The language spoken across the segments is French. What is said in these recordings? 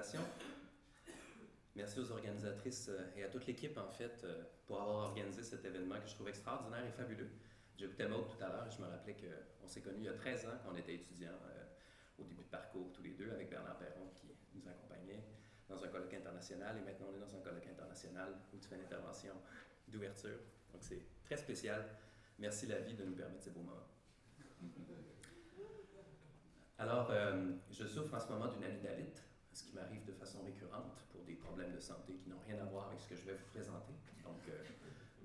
présentation. Merci aux organisatrices et à toute l'équipe, en fait, pour avoir organisé cet événement que je trouve extraordinaire et fabuleux. J'écoutais Maud tout à l'heure et je me rappelais qu'on s'est connus il y a 13 ans, qu'on était étudiants au début de parcours tous les deux, avec Bernard Perron qui nous accompagnait dans un colloque international. Et maintenant, on est dans un colloque international où tu fais une intervention d'ouverture. Donc, c'est très spécial. Merci la vie de nous permettre ces beaux moments. Alors, je souffre en ce moment d'une amygdalite, ce qui m'arrive de façon récurrente pour des problèmes de santé qui n'ont rien à voir avec ce que je vais vous présenter. Donc,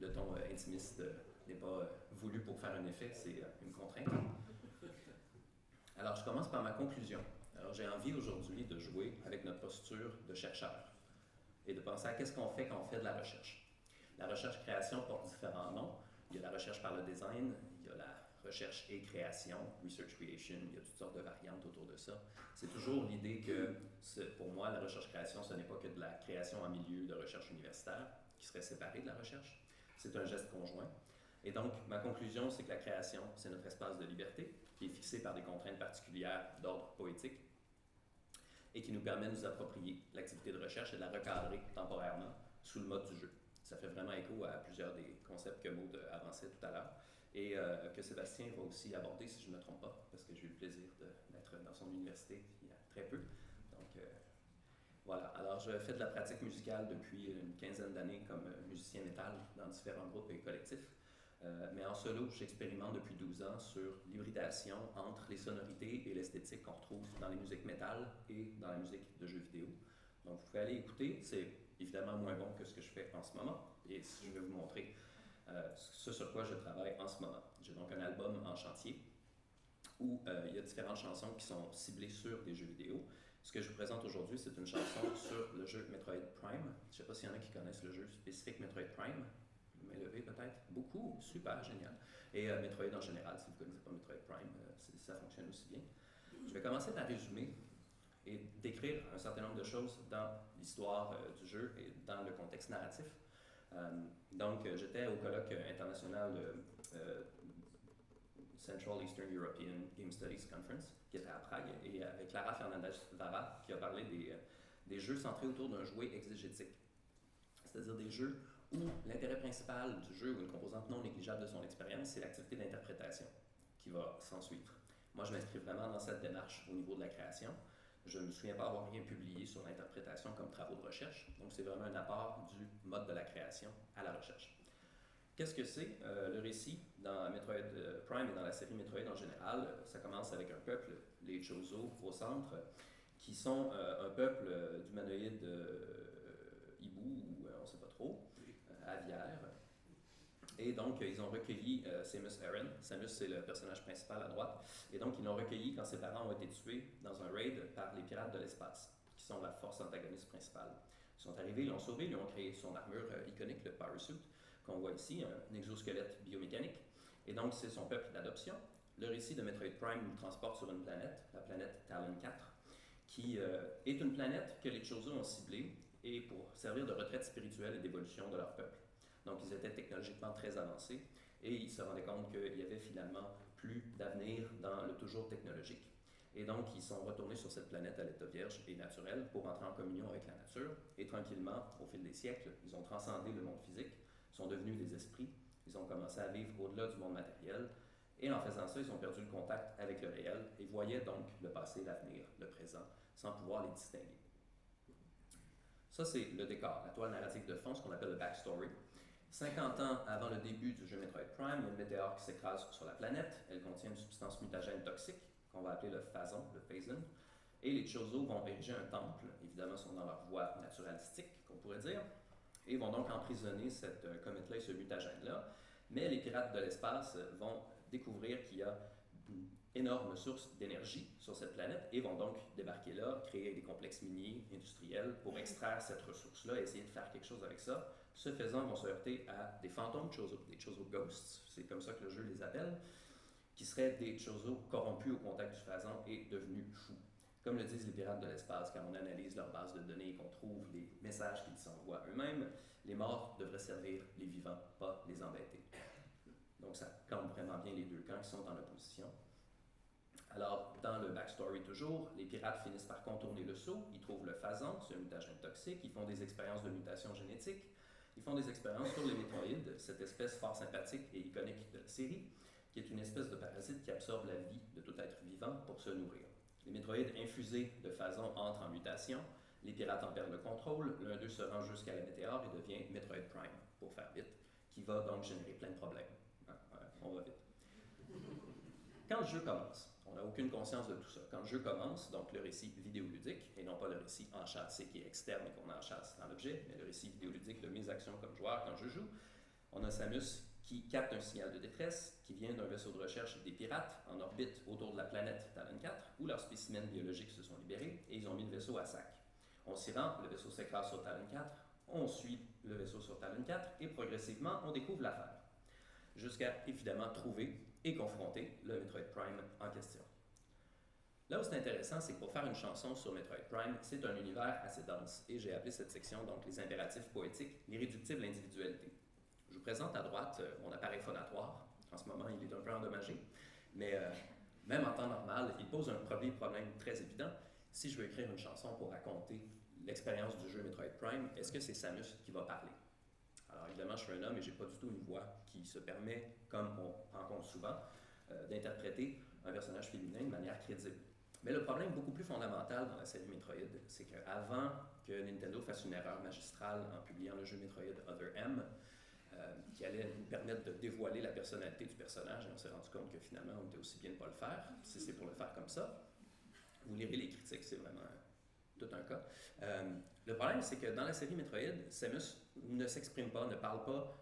le ton intimiste n'est pas voulu pour faire un effet, c'est une contrainte. Alors, je commence par ma conclusion. Alors, j'ai envie aujourd'hui de jouer avec notre posture de chercheur et de penser à qu'est-ce qu'on fait quand on fait de la recherche. La recherche-création porte différents noms. Il y a la recherche par le design, il y a la recherche et création, research creation, il y a toutes sortes de variantes autour de ça. C'est toujours l'idée que, pour moi, la recherche-création, ce n'est pas que de la création en milieu de recherche universitaire, qui serait séparée de la recherche. C'est un geste conjoint. Et donc, ma conclusion, c'est que la création, c'est notre espace de liberté, qui est fixé par des contraintes particulières d'ordre poétique, et qui nous permet de nous approprier l'activité de recherche et de la recadrer temporairement sous le mode du jeu. Ça fait vraiment écho à plusieurs des concepts que Maud avançait tout à l'heure et que Sébastien va aussi aborder, si je ne me trompe pas, parce que j'ai eu le plaisir d'être dans son université il y a très peu. Donc, voilà. Alors, je fais de la pratique musicale depuis une quinzaine d'années comme musicien métal dans différents groupes et collectifs. Mais en solo, j'expérimente depuis 12 ans sur l'hybridation entre les sonorités et l'esthétique qu'on retrouve dans les musiques métal et dans la musique de jeux vidéo. Donc, vous pouvez aller écouter. C'est évidemment moins bon que ce que je fais en ce moment. Et je vais vous montrer ce sur quoi je travaille en ce moment. J'ai donc un album en chantier où il y a différentes chansons qui sont ciblées sur des jeux vidéo. Ce que je vous présente aujourd'hui, c'est une chanson sur le jeu Metroid Prime. Je ne sais pas s'il y en a qui connaissent le jeu spécifique Metroid Prime. Main levée peut-être. Beaucoup. Super, génial. Et Metroid en général, si vous ne connaissez pas Metroid Prime, ça fonctionne aussi bien. Je vais commencer par résumer et décrire un certain nombre de choses dans l'histoire du jeu et dans le contexte narratif. Donc, j'étais au colloque international Central Eastern European Game Studies Conference, qui était à Prague, et avec Clara Fernandez-Vara, qui a parlé des jeux centrés autour d'un jouet exégétique. C'est-à-dire des jeux où l'intérêt principal du jeu, ou une composante non négligeable de son expérience, c'est l'activité d'interprétation qui va s'en suivre. Moi, je m'inscris vraiment dans cette démarche au niveau de la création. Je ne me souviens pas avoir rien publié sur l'interprétation comme travaux de recherche, donc c'est vraiment un apport du mode de la création à la recherche. Qu'est-ce que c'est? Le récit dans Metroid Prime et dans la série Metroid en général, ça commence avec un peuple, les Chozo, au centre, qui sont un peuple d'humanoïdes hibou, ou on ne sait pas trop, aviaires. Et donc, ils ont recueilli Samus Aran. Samus, c'est le personnage principal à droite. Et donc, ils l'ont recueilli quand ses parents ont été tués dans un raid par les pirates de l'espace, qui sont la force antagoniste principale. Ils sont arrivés, ils l'ont sauvé, ils ont créé son armure iconique, le Power Suit, qu'on voit ici, un exosquelette biomécanique. Et donc, c'est son peuple d'adoption. Le récit de Metroid Prime nous transporte sur une planète, la planète Talon 4, qui est une planète que les Chozo ont ciblée et pour servir de retraite spirituelle et d'évolution de leur peuple. Donc, ils étaient technologiquement très avancés et ils se rendaient compte qu'il y avait finalement plus d'avenir dans le toujours technologique. Et donc, ils sont retournés sur cette planète à l'état vierge et naturel pour entrer en communion avec la nature. Et tranquillement, au fil des siècles, ils ont transcendé le monde physique, sont devenus des esprits, ils ont commencé à vivre au-delà du monde matériel. Et en faisant ça, ils ont perdu le contact avec le réel et voyaient donc le passé, l'avenir, le présent, sans pouvoir les distinguer. Ça, c'est le décor, la toile narrative de fond, ce qu'on appelle le backstory. 50 ans avant le début du jeu Metroid Prime, il y a une météore qui s'écrase sur la planète. Elle contient une substance mutagène toxique, qu'on va appeler le phazon, le phazon. Et les Chozo vont ériger un temple, évidemment, sont dans leur voie naturalistique, qu'on pourrait dire, et vont donc emprisonner cette comète-là et ce mutagène-là. Mais les pirates de l'espace vont découvrir qu'il y a une énorme source d'énergie sur cette planète et vont donc débarquer là, créer des complexes miniers industriels pour extraire cette ressource-là et essayer de faire quelque chose avec ça. Ce faisant, ils vont se heurter à des fantômes Chozo, des Chozo Ghosts, c'est comme ça que le jeu les appelle, qui seraient des Chozo corrompus au contact du phazon et devenus fous. Comme le disent les pirates de l'espace, quand on analyse leur base de données et qu'on trouve les messages qu'ils s'envoient eux-mêmes, les morts devraient servir les vivants, pas les embêter. Donc ça campe vraiment bien les deux camps qui sont en opposition. Alors, dans le backstory toujours, les pirates finissent par contourner le sceau, ils trouvent le phason, c'est un mutagène toxique, ils font des expériences de mutation génétique, ils font des expériences sur les métroïdes, cette espèce fort sympathique et iconique de la série, qui est une espèce de parasite qui absorbe la vie de tout être vivant pour se nourrir. Les métroïdes infusés de phason entrent en mutation, les pirates en perdent le contrôle, l'un d'eux se rend jusqu'à la météore et devient Metroid Prime, pour faire vite, qui va donc générer plein de problèmes. On va vite. Quand le jeu commence, on n'a aucune conscience de tout ça. Quand le jeu commence, donc le récit vidéoludique, et non pas le récit enchâssé qui est externe et qu'on enchâsse dans l'objet, mais le récit vidéoludique de mes actions comme joueur quand je joue, on a Samus qui capte un signal de détresse qui vient d'un vaisseau de recherche des pirates en orbite autour de la planète Talon 4, où leurs spécimens biologiques se sont libérés et ils ont mis le vaisseau à sac. On s'y rend, le vaisseau s'écrase sur Talon 4, on suit le vaisseau sur Talon 4 et progressivement on découvre l'affaire, jusqu'à évidemment trouver et confronter le Metroid Prime en question. Là où c'est intéressant, c'est que pour faire une chanson sur Metroid Prime, c'est un univers assez dense, et j'ai appelé cette section donc les impératifs poétiques, l'irréductible individualité. Je vous présente à droite mon appareil phonatoire. En ce moment, il est un peu endommagé, mais même en temps normal, il pose un problème très évident. Si je veux écrire une chanson pour raconter l'expérience du jeu Metroid Prime, est-ce que c'est Samus qui va parler? Alors évidemment, je suis un homme et je n'ai pas du tout une voix qui se permet, comme on rencontre souvent, d'interpréter un personnage féminin de manière crédible. Mais le problème beaucoup plus fondamental dans la série Metroid, c'est qu'avant que Nintendo fasse une erreur magistrale en publiant le jeu Metroid Other M, qui allait nous permettre de dévoiler la personnalité du personnage, et on s'est rendu compte que finalement, on était aussi bien de ne pas le faire, si c'est pour le faire comme ça. Vous lirez les critiques, c'est vraiment tout un cas. Le problème, c'est que dans la série Metroid, Samus ne s'exprime pas, ne parle pas,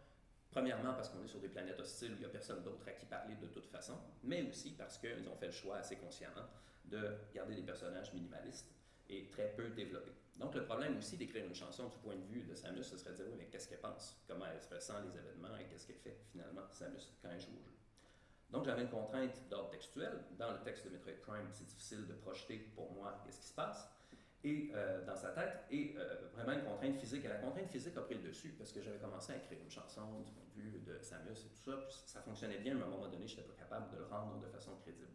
premièrement parce qu'on est sur des planètes hostiles où il n'y a personne d'autre à qui parler de toute façon, mais aussi parce qu'ils ont fait le choix assez consciemment de garder des personnages minimalistes et très peu développés. Donc le problème aussi d'écrire une chanson du point de vue de Samus, ce serait de dire oui, mais qu'est-ce qu'elle pense, comment elle se ressent les événements et qu'est-ce qu'elle fait finalement Samus quand elle joue au jeu. Donc j'avais une contrainte d'ordre textuel. Dans le texte de Metroid Prime, c'est difficile de projeter pour moi qu'est-ce qui se passe et, dans sa tête, et vraiment une contrainte physique. Et la contrainte physique a pris le dessus parce que j'avais commencé à écrire une chanson du point de vue de Samus et tout ça, puis ça fonctionnait bien, mais à un moment donné, je n'étais pas capable de le rendre de façon crédible.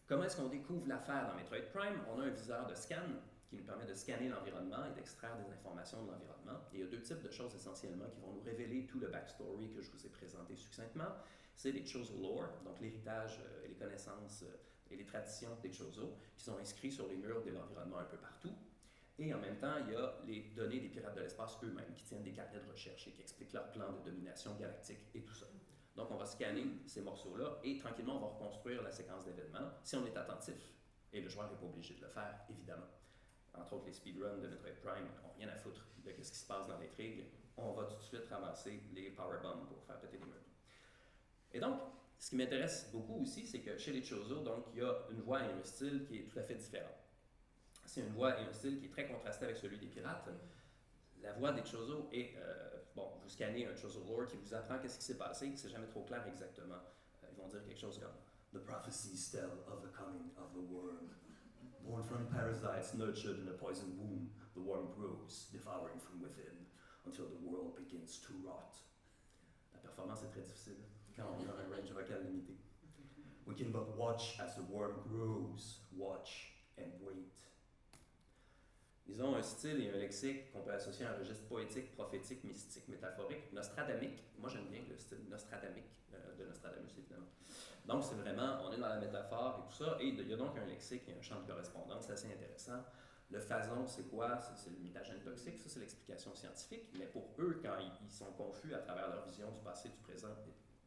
Comment est-ce qu'on découvre l'affaire dans Metroid Prime? On a un viseur de scan qui nous permet de scanner l'environnement et d'extraire des informations de l'environnement. Et il y a deux types de choses essentiellement qui vont nous révéler tout le backstory que je vous ai présenté succinctement. C'est les Chozo lore, donc l'héritage et les connaissances et les traditions des Chozo, qui sont inscrits sur les murs de l'environnement un peu partout. Et en même temps, il y a les données des pirates de l'espace eux-mêmes qui tiennent des carnets de recherche et qui expliquent leur plan de domination galactique et tout ça. Donc on va scanner ces morceaux-là et tranquillement on va reconstruire la séquence d'événements si on est attentif. Et le joueur n'est pas obligé de le faire, évidemment. Entre autres, les speedruns de Metroid Prime n'ont rien à foutre de ce qui se passe dans l'intrigue. On va tout de suite ramasser les powerbombs pour faire péter les murs. Et donc, ce qui m'intéresse beaucoup aussi, c'est que chez les Chozo, donc, il y a une voix et un style qui est tout à fait différent. C'est une voix et un style qui est très contrasté avec celui des pirates. La voix des Chozo est, vous scannez un Chozo lore qui vous apprend qu'est-ce qui s'est passé, c'est jamais trop clair exactement. Ils vont dire quelque chose comme « The prophecies tell of the coming of the worm. Born from parasites nurtured in a poison womb, the worm grows, devouring from within, until the world begins to rot. » La performance est très difficile quand on a un range vocal limité. « We can but watch as the worm grows, watch and wait. » Ils ont un style et un lexique qu'on peut associer à un registre poétique, prophétique, mystique, métaphorique, nostradamique. Moi, j'aime bien le style nostradamique de Nostradamus, évidemment. Donc, c'est vraiment, on est dans la métaphore et tout ça, et il y a donc un lexique et un champ de correspondance assez intéressant. Le phason, c'est quoi? C'est le mutagène toxique, ça c'est l'explication scientifique, mais pour eux, quand ils sont confus à travers leur vision du passé, du présent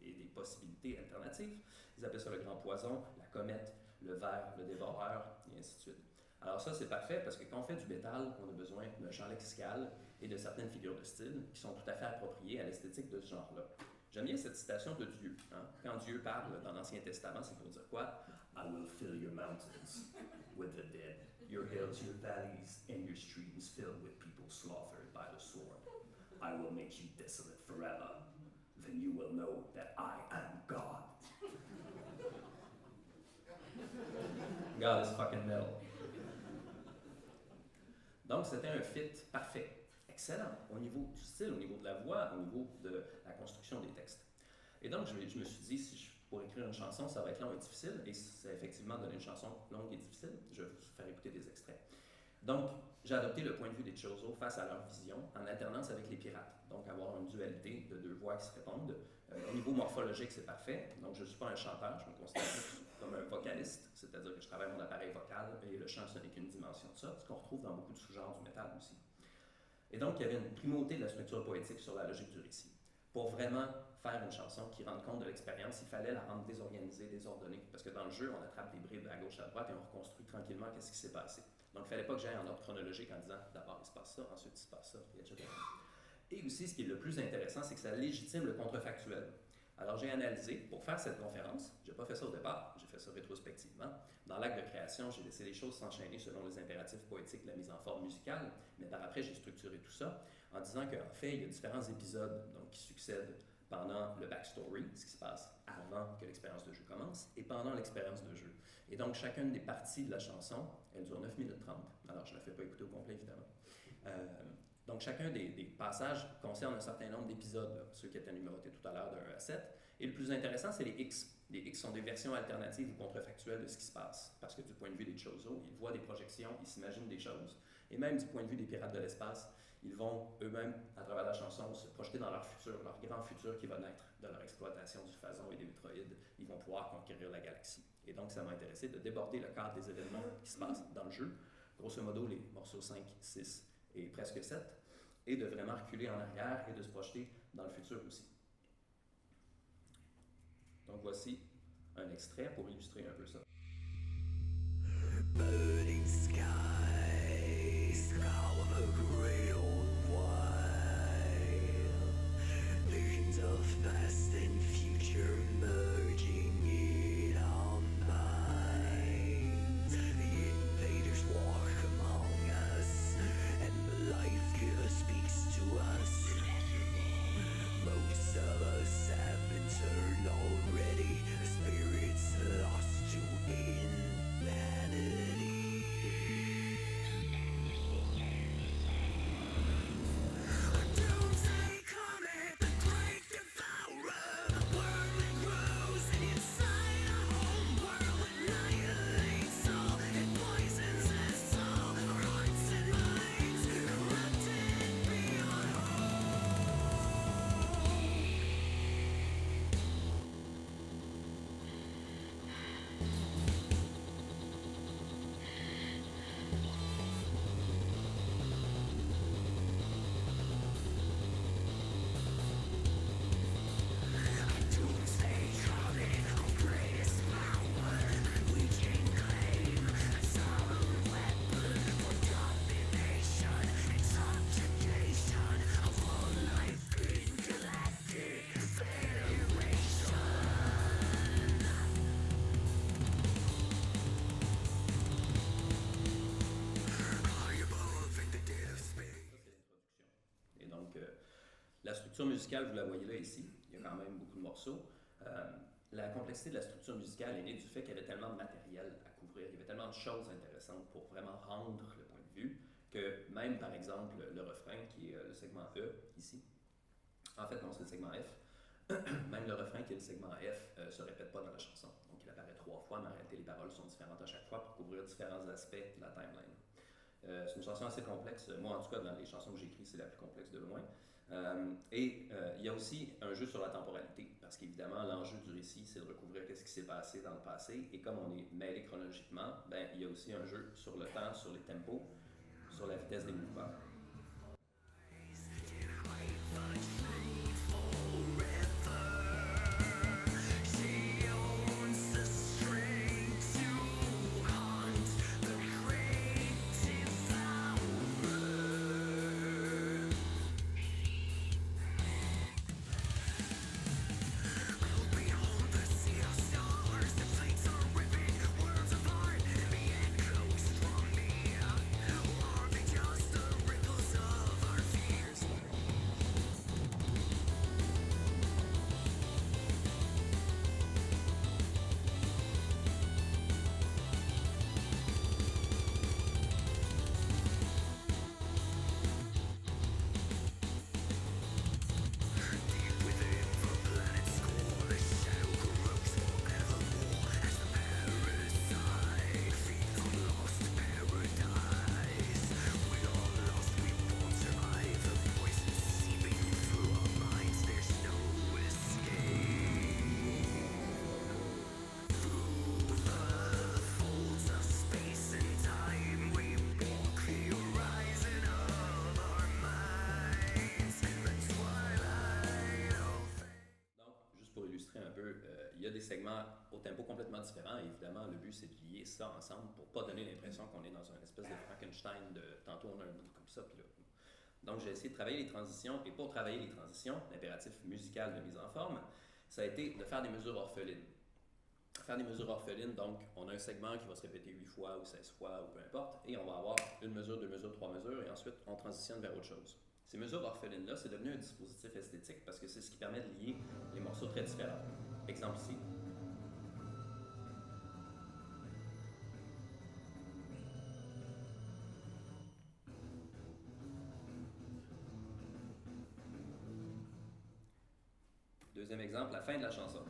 et des possibilités alternatives, ils appellent ça le grand poison, la comète, le ver, le dévoreur, et ainsi de suite. Alors ça, c'est parfait parce que quand on fait du métal, on a besoin d'un champ lexical et de certaines figures de style qui sont tout à fait appropriées à l'esthétique de ce genre-là. J'aime bien cette citation de Dieu. Hein? Quand Dieu parle dans l'Ancien Testament, c'est pour dire quoi? « I will fill your mountains with the dead, your hills, your valleys, and your streams filled with people slaughtered by the sword. I will make you desolate forever. Then you will know that I am God. » God is fucking metal. Donc, c'était un fit parfait, excellent, au niveau du style, au niveau de la voix, au niveau de la construction des textes. Et donc, je me suis dit, si je pour écrire une chanson, ça va être long et difficile, et ça a effectivement donné une chanson longue et difficile. Je vais vous faire écouter des extraits. Donc, j'ai adopté le point de vue des Chozo face à leur vision, en alternance avec les pirates. Donc, avoir une dualité de deux voix qui se répondent. Au niveau morphologique, c'est parfait. Donc, je ne suis pas un chanteur, je me considère plus comme un vocaliste, c'est-à-dire que je travaille mon appareil vocal, et le chant, ce n'est qu'une dimension de ça, ce qu'on retrouve dans beaucoup de sous-genres du métal aussi. Et donc, il y avait une primauté de la structure poétique sur la logique du récit. Pour vraiment faire une chanson qui rende compte de l'expérience, il fallait la rendre désorganisée, désordonnée. Parce que dans le jeu, on attrape des bribes à gauche, à droite et on reconstruit tranquillement qu'est-ce qui s'est passé. Donc, il ne fallait pas que j'aille en ordre chronologique en disant d'abord il se passe ça, ensuite il se passe ça, etc. Et aussi, ce qui est le plus intéressant, c'est que ça légitime le contrefactuel. Alors, j'ai analysé, pour faire cette conférence, je n'ai pas fait ça au départ, j'ai fait ça rétrospectivement. Dans l'acte de création, j'ai laissé les choses s'enchaîner selon les impératifs poétiques de la mise en forme musicale, mais par après, j'ai structuré tout ça en disant qu'en fait, il y a différents épisodes donc, qui succèdent pendant le backstory, ce qui se passe avant que l'expérience de jeu commence, et pendant l'expérience de jeu. Et donc, chacune des parties de la chanson, elle dure 9 minutes 30. Alors, je ne la fais pas écouter au complet, évidemment. Donc, chacun des passages concerne un certain nombre d'épisodes, ceux qui étaient numérotés tout à l'heure de 1 à 7. Et le plus intéressant, c'est les X. Les X sont des versions alternatives ou contrefactuelles de ce qui se passe. Parce que du point de vue des Chozo, ils voient des projections, ils s'imaginent des choses. Et même du point de vue des pirates de l'espace, ils vont eux-mêmes, à travers la chanson, se projeter dans leur futur, leur grand futur qui va naître de leur exploitation du phason et des ultroïdes. Ils vont pouvoir conquérir la galaxie. Et donc, ça m'a intéressé de déborder le cadre des événements qui se passent dans le jeu, grosso modo les morceaux 5, 6 et presque 7, et de vraiment reculer en arrière et de se projeter dans le futur aussi. Donc voici un extrait pour illustrer un peu ça. Burning sky, scowl of a great old while, visions of past and future merging in our minds. The invaders walk among us, and the life giver speaks to us. Most of us have been turned already, spirits lost to inhumanity. Doomsday coming, the great devourer, the worm that grows inside our home world annihilates all, it poisons us all, our hearts and minds corrupted beyond la structure musicale, vous la voyez là ici, il y a quand même beaucoup de morceaux. La complexité de la structure musicale est née du fait qu'il y avait tellement de matériel à couvrir, il y avait tellement de choses intéressantes pour vraiment rendre le point de vue, que même par exemple le refrain qui est le segment E ici, en fait non c'est le segment F, même le refrain qui est le segment F se répète pas dans la chanson. Donc il apparaît 3 fois, mais en réalité les paroles sont différentes à chaque fois pour couvrir différents aspects de la timeline. C'est une chanson assez complexe, moi en tout cas dans les chansons que j'écris c'est la plus complexe de loin. Il y a aussi un jeu sur la temporalité, parce qu'évidemment, l'enjeu du récit, c'est de recouvrir ce qui s'est passé dans le passé, et comme on est mêlé chronologiquement, ben, il y a aussi un jeu sur le temps, sur les tempos, sur la vitesse des mouvements. illustrer un peu, il y a des segments au tempo complètement différent, et évidemment, le but, c'est de lier ça ensemble pour pas donner l'impression qu'on est dans une espèce de Frankenstein de tantôt on a un bout comme ça, puis là. Donc, j'ai essayé de travailler les transitions, et pour travailler les transitions, l'impératif musical de mise en forme, ça a été de faire des mesures orphelines. Faire des mesures orphelines, donc on a un segment qui va se répéter 8 fois ou 16 fois ou peu importe, et on va avoir une mesure, deux mesures, trois mesures, et ensuite on transitionne vers autre chose. Ces mesures orphelines-là, c'est devenu un dispositif esthétique parce que c'est ce qui permet de lier les morceaux très différents. Exemple ici. Deuxième exemple, la fin de la chanson.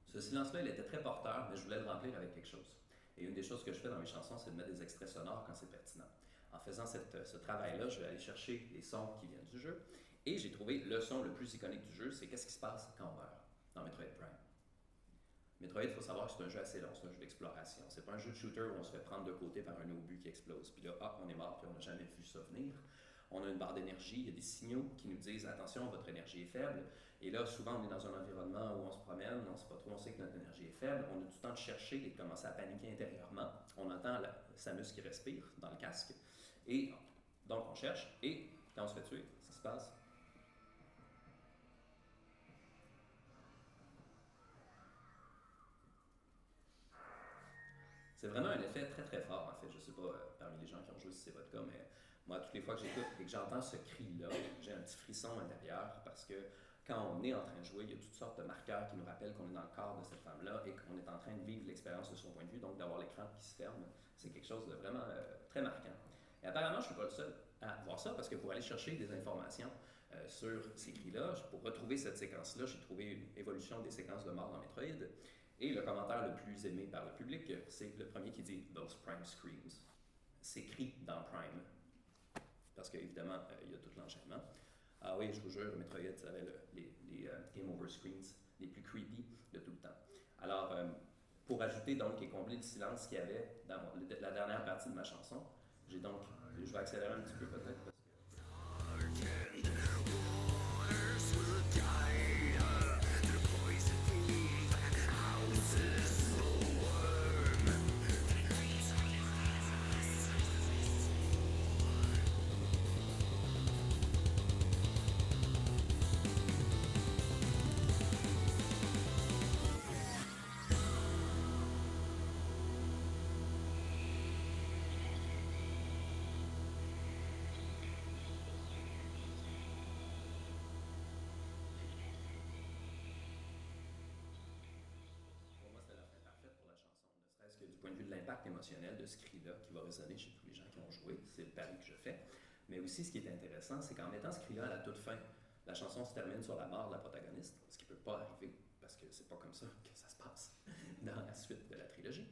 Ce silence-là, il était très porteur, mais je voulais le remplir avec quelque chose. Et une des choses que je fais dans mes chansons, c'est de mettre des extraits sonores quand c'est pertinent. En faisant ce travail-là, je vais aller chercher les sons qui viennent du jeu, et j'ai trouvé le son le plus iconique du jeu, c'est qu'est-ce qui se passe quand on meurt dans Metroid Prime. Metroid, il faut savoir que c'est un jeu assez long, c'est un jeu d'exploration. C'est pas un jeu de shooter où on se fait prendre de côté par un obus qui explose, puis là, on est mort, puis on n'a jamais vu ça venir. On a une barre d'énergie, il y a des signaux qui nous disent attention, votre énergie est faible. Et là, souvent, on est dans un environnement où on se promène, on ne sait pas trop, on sait que notre énergie est faible, on a du temps de chercher et de commencer à paniquer intérieurement. On entend Samus qui respire dans le casque. Et donc, on cherche, et quand on se fait tuer, qu'est-ce qui se passe? C'est vraiment un effet très très fort en fait. Je ne sais pas parmi les gens qui ont joué si c'est votre cas, mais moi, toutes les fois que j'écoute et que j'entends ce cri-là, j'ai un petit frisson intérieur parce que quand on est en train de jouer, il y a toutes sortes de marqueurs qui nous rappellent qu'on est dans le corps de cette femme-là et qu'on est en train de vivre l'expérience de son point de vue, donc d'avoir l'écran qui se ferme, c'est quelque chose de vraiment très marquant. Et apparemment, je ne suis pas le seul à voir ça parce que pour aller chercher des informations sur ces cris-là, pour retrouver cette séquence-là, j'ai trouvé une évolution des séquences de mort dans Metroid. Et le commentaire le plus aimé par le public, c'est le premier qui dit Those Prime Screams. C'est écrit dans Prime. Parce qu'évidemment, il y a tout l'enchaînement. Ah oui, je vous jure, Metroid, ça avait les Game Over Screens les plus creepy de tout le temps. Alors, pour ajouter donc et combler le silence qu'il y avait dans la dernière partie de ma chanson, j'ai donc, je vais accélérer un petit peu peut-être parce que. Du point de vue de l'impact émotionnel de ce cri-là qui va résonner chez tous les gens qui ont joué, c'est le pari que je fais. Mais aussi, ce qui est intéressant, c'est qu'en mettant ce cri-là à la toute fin, la chanson se termine sur la mort de la protagoniste, ce qui ne peut pas arriver parce que c'est pas comme ça que ça se passe dans la suite de la trilogie.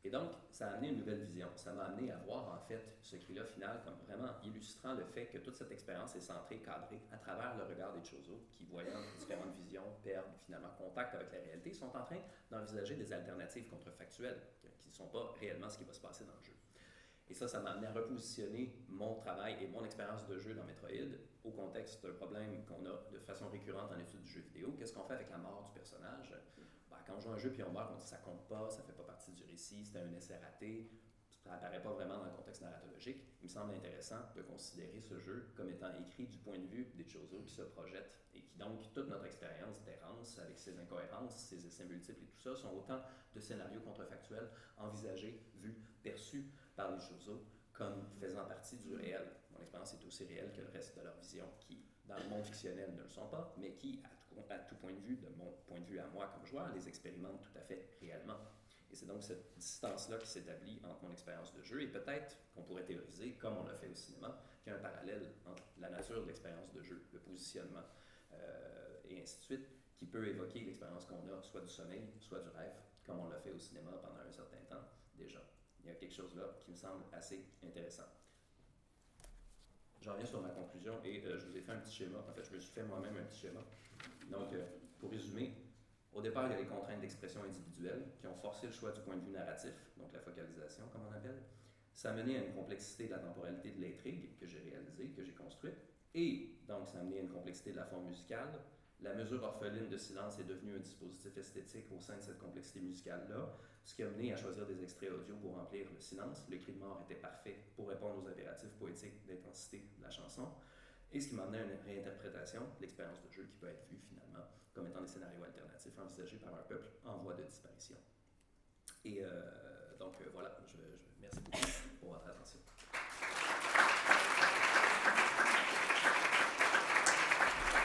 Et donc, ça a amené une nouvelle vision. Ça m'a amené à voir en fait ce cri-là final comme vraiment illustrant le fait que toute cette expérience est centrée, cadrée à travers le regard des Chozo qui, voyant différentes visions, perdent finalement contact avec la réalité, sont en train d'envisager des alternatives contrefactuelles qui ne sont pas réellement ce qui va se passer dans le jeu. Et ça m'a amené à repositionner mon travail et mon expérience de jeu dans Metroid au contexte d'un problème qu'on a de façon récurrente en étude du jeu vidéo. Qu'est-ce qu'on fait avec la mort du personnage? Quand on joue un jeu puis on meurt, on dit ça compte pas, ça fait pas partie du récit, c'était un essai raté, ça apparaît pas vraiment dans le contexte narratologique. Il me semble intéressant de considérer ce jeu comme étant écrit du point de vue des Chozo qui se projettent et qui donc, toute notre expérience d'errance avec ses incohérences, ses essais multiples et tout ça, sont autant de scénarios contrefactuels envisagés, vus, perçus par les Chozo comme faisant partie du réel. Mon expérience est aussi réelle que le reste de leur vision qui, dans le monde fictionnel, ne le sont pas, mais qui, à tout point de vue, de mon point de vue à moi comme joueur, les expérimentent tout à fait réellement. Et c'est donc cette distance-là qui s'établit entre mon expérience de jeu et peut-être qu'on pourrait théoriser, comme on l'a fait au cinéma, qu'il y a un parallèle entre la nature de l'expérience de jeu, le positionnement, et ainsi de suite, qui peut évoquer l'expérience qu'on a, soit du sommeil, soit du rêve, comme on l'a fait au cinéma pendant un certain temps déjà. Il y a quelque chose là qui me semble assez intéressant. J'en viens sur ma conclusion et je vous ai fait un petit schéma. En fait, je me suis fait moi-même un petit schéma. Donc, pour résumer, au Au départ, il y a les contraintes d'expression individuelle qui ont forcé le choix du point de vue narratif, donc la focalisation, comme on appelle. Ça a mené à une complexité de la temporalité de l'intrigue que j'ai réalisée, que j'ai construite, et donc ça a mené à une complexité de la forme musicale. La mesure orpheline de silence est devenue un dispositif esthétique au sein de cette complexité musicale-là, ce qui a mené à choisir des extraits audio pour remplir le silence. Le cri de mort était parfait pour répondre aux impératifs poétiques d'intensité de la chanson, et ce qui m'a amené à une réinterprétation de l'expérience de jeu qui peut être vue finalement comme étant des scénarios alternatifs envisagés par un peuple en voie de disparition. Et voilà, je merci beaucoup.